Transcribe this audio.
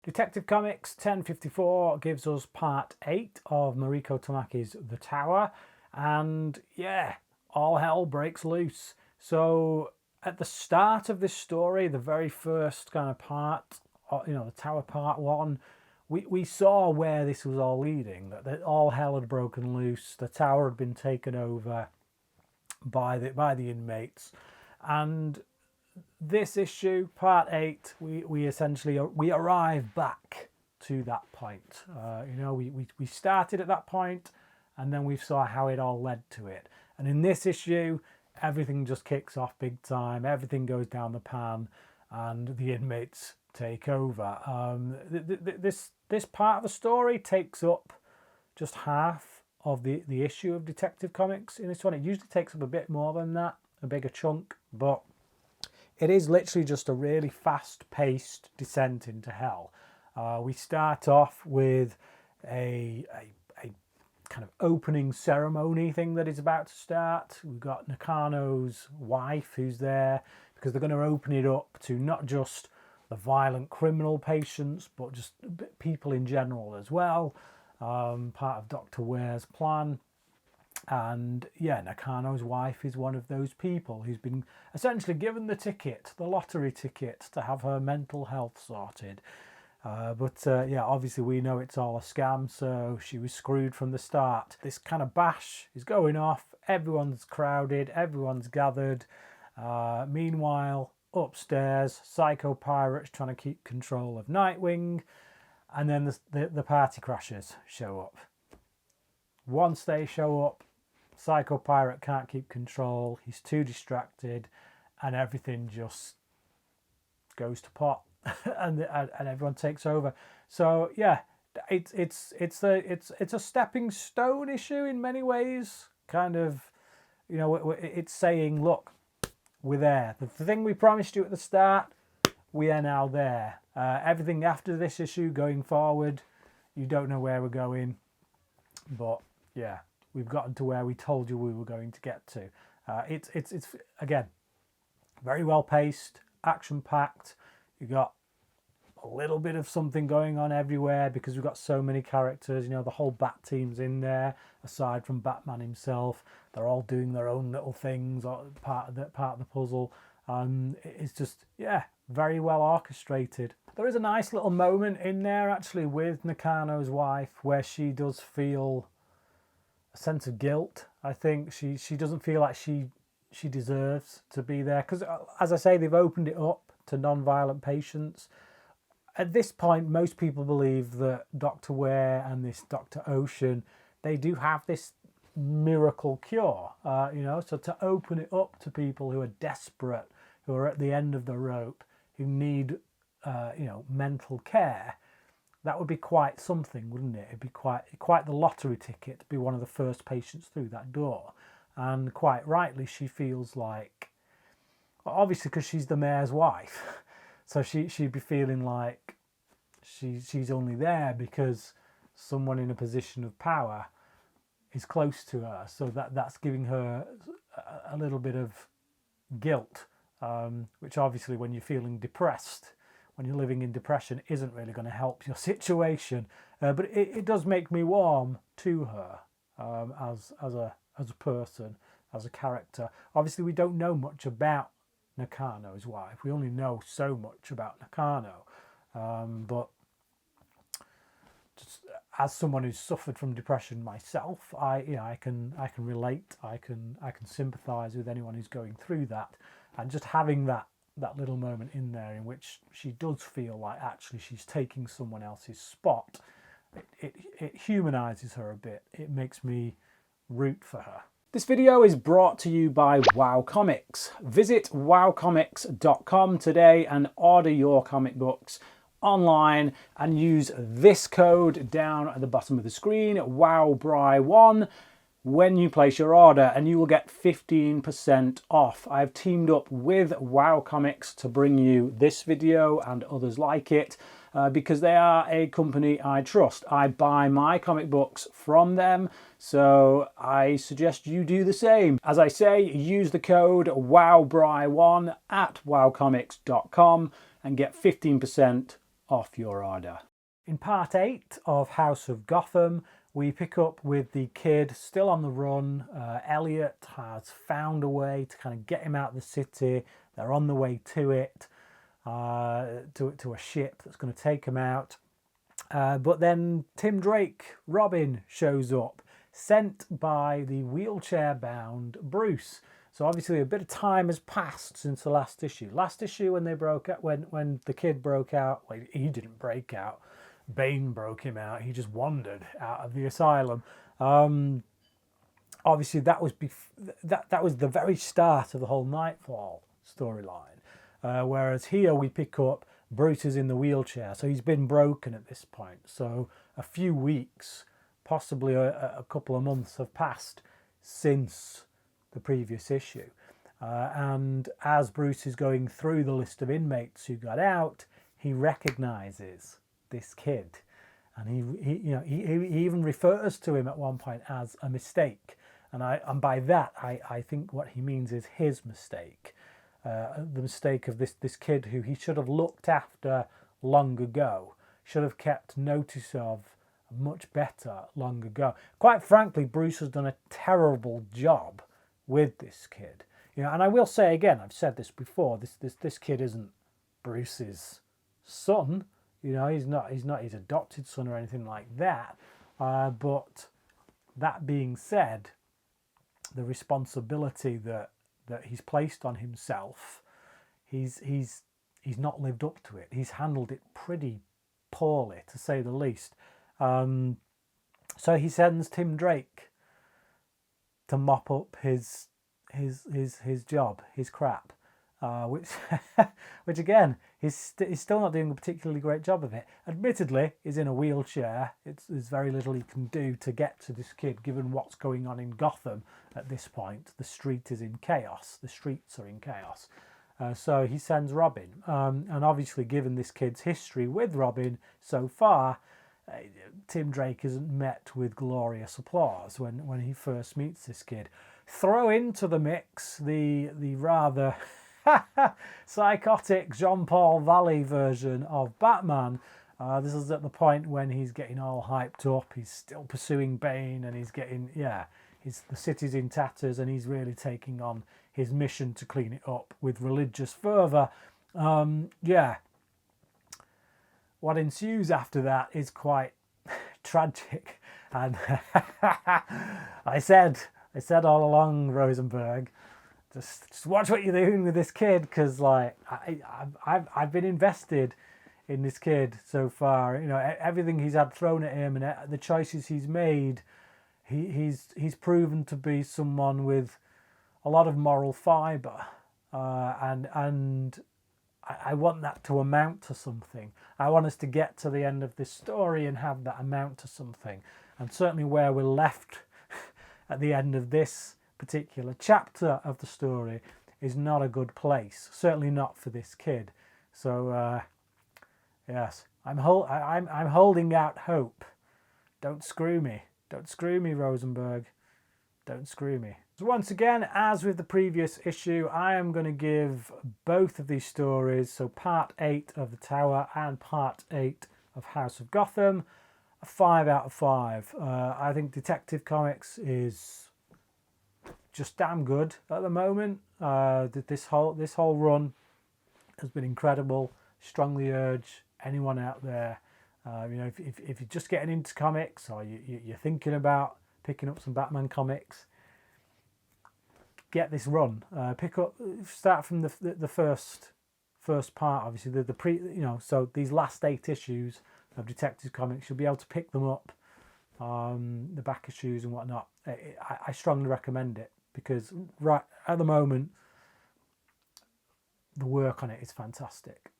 Detective Comics 1054 gives us part 8 of Mariko Tamaki's The Tower, and yeah, all hell breaks loose. So at the start of this story, the very first kind of part, The Tower Part 1, we saw where this was all leading, that all hell had broken loose, the tower had been taken over by the inmates, and this issue, part 8, we essentially arrive back to that point. We started at that point, and then we saw how it all led to it. And in this issue, everything just kicks off big time. Everything goes down the pan, and the inmates take over. This part of the story takes up just half of the issue of Detective Comics in this one. It usually takes up a bit more than that, a bigger chunk, but it is literally just a really fast-paced descent into hell. We start off with a kind of opening ceremony thing that is about to start. We've got Nakano's wife who's there because they're going to open it up to not just the violent criminal patients, but just people in general as well. Part of Dr. Ware's plan. And yeah, Nakano's wife is one of those people who's been essentially given the lottery ticket to have her mental health sorted. But obviously we know it's all a scam, so she was screwed from the start. This kind of bash is going off, everyone's crowded, everyone's gathered. Meanwhile, upstairs, Psycho Pirate's trying to keep control of Nightwing, and then the party crashers show up. Once they show up, Psycho Pirate can't keep control, he's too distracted, and everything just goes to pot, and everyone takes over. So yeah, it's a stepping stone issue in many ways. Kind of, it's saying, look, we're there. The thing we promised you at the start, we are now there. Everything after this issue going forward, you don't know where we're going, but yeah, we've gotten to where we told you we were going to get to. It's again, very well paced, action packed. You've got a little bit of something going on everywhere because we've got so many characters. The whole Bat team's in there. Aside from Batman himself, they're all doing their own little things, or part of the puzzle. It's just very well orchestrated. There is a nice little moment in there actually with Nakano's wife where she does feel a sense of guilt. I think she doesn't feel like she deserves to be there because, as I say, they've opened it up to non-violent patients. At this point, most people believe that Dr. Ware and this Dr. Ocean, they do have this miracle cure. So to open it up to people who are desperate, who are at the end of the rope, who need mental care, that would be quite something, wouldn't it? It'd be quite the lottery ticket to be one of the first patients through that door. And quite rightly, she feels like, obviously because she's the mayor's wife, so she'd be feeling like she's only there because someone in a position of power is close to her. So that's giving her a little bit of guilt, which obviously when you're feeling depressed, when you're living in depression, isn't really going to help your situation. But it does make me warm to her as a person, as a character. Obviously, we don't know much about Nakano's wife. We only know so much about Nakano. But just as someone who's suffered from depression myself, I can relate. I can sympathise with anyone who's going through that, and just having that little moment in there in which she does feel like actually she's taking someone else's spot, it humanises her a bit. It makes me root for her. This video is brought to you by Wow Comics. Visit wowcomics.com today and order your comic books online and use this code down at the bottom of the screen, WowBry1, when you place your order, and you will get 15% off. I've teamed up with Wow Comics to bring you this video and others like it. because they are a company I trust. I buy my comic books from them, so I suggest you do the same. As I say, use the code WOWBRY1 at wowcomics.com and get 15% off your order. In part 8 of House of Gotham, we pick up with the kid still on the run. Elliot has found a way to kind of get him out of the city. They're on the way to it, to a ship that's going to take him out. But then Tim Drake, Robin, shows up, sent by the wheelchair-bound Bruce. So obviously a bit of time has passed since the last issue. Last issue when they broke out, when the kid broke out, well, he didn't break out. Bane broke him out. He just wandered out of the asylum. Obviously, that was that was the very start of the whole Nightfall storyline. Whereas here we pick up Bruce is in the wheelchair, so he's been broken at this point. So a few weeks, possibly a couple of months, have passed since the previous issue. And as Bruce is going through the list of inmates who got out, he recognises this kid, and he even refers to him at one point as a mistake, and by that I think what he means is his mistake, the mistake of this kid who he should have looked after long ago, should have kept notice of much better long ago. Quite frankly, Bruce has done a terrible job with this kid, and I will say again, I've said this before, this kid isn't Bruce's son. He's not his adopted son or anything like that. But that being said, the responsibility that he's placed on himself, he's not lived up to it. He's handled it pretty poorly, to say the least. So he sends Tim Drake to mop up his job, his crap. Which again, he's still not doing a particularly great job of it. Admittedly, he's in a wheelchair. There's very little he can do to get to this kid, given what's going on in Gotham at this point. The street is in chaos. The streets are in chaos. So he sends Robin. And obviously, given this kid's history with Robin so far, Tim Drake isn't met with glorious applause when he first meets this kid. Throw into the mix the rather psychotic Jean-Paul Valley version of Batman. This is at the point when he's getting all hyped up. He's still pursuing Bane, and he's getting the city's in tatters, and he's really taking on his mission to clean it up with religious fervour. What ensues after that is quite tragic, and I said all along, Rosenberg, just watch what you're doing with this kid, because I've been invested in this kid so far. Everything he's had thrown at him and the choices he's made, he's proven to be someone with a lot of moral fibre, and I want that to amount to something. I want us to get to the end of this story and have that amount to something. And certainly where we're left at the end of this particular chapter of the story is not a good place. Certainly not for this kid. So yes, I'm holding out hope. Don't screw me. Don't screw me, Rosenberg. Don't screw me. So once again, as with the previous issue, I am going to give both of these stories, so part 8 of The Tower and part 8 of House of Gotham, a 5 out of 5. I think Detective Comics is just damn good at the moment. This whole run has been incredible. Strongly urge anyone out there, if you're just getting into comics, or you're thinking about picking up some Batman comics, get this run. Start from the first part. Obviously, so these last 8 issues of Detective Comics, you'll be able to pick them up, the back issues and whatnot. I strongly recommend it, because right at the moment the work on it is fantastic.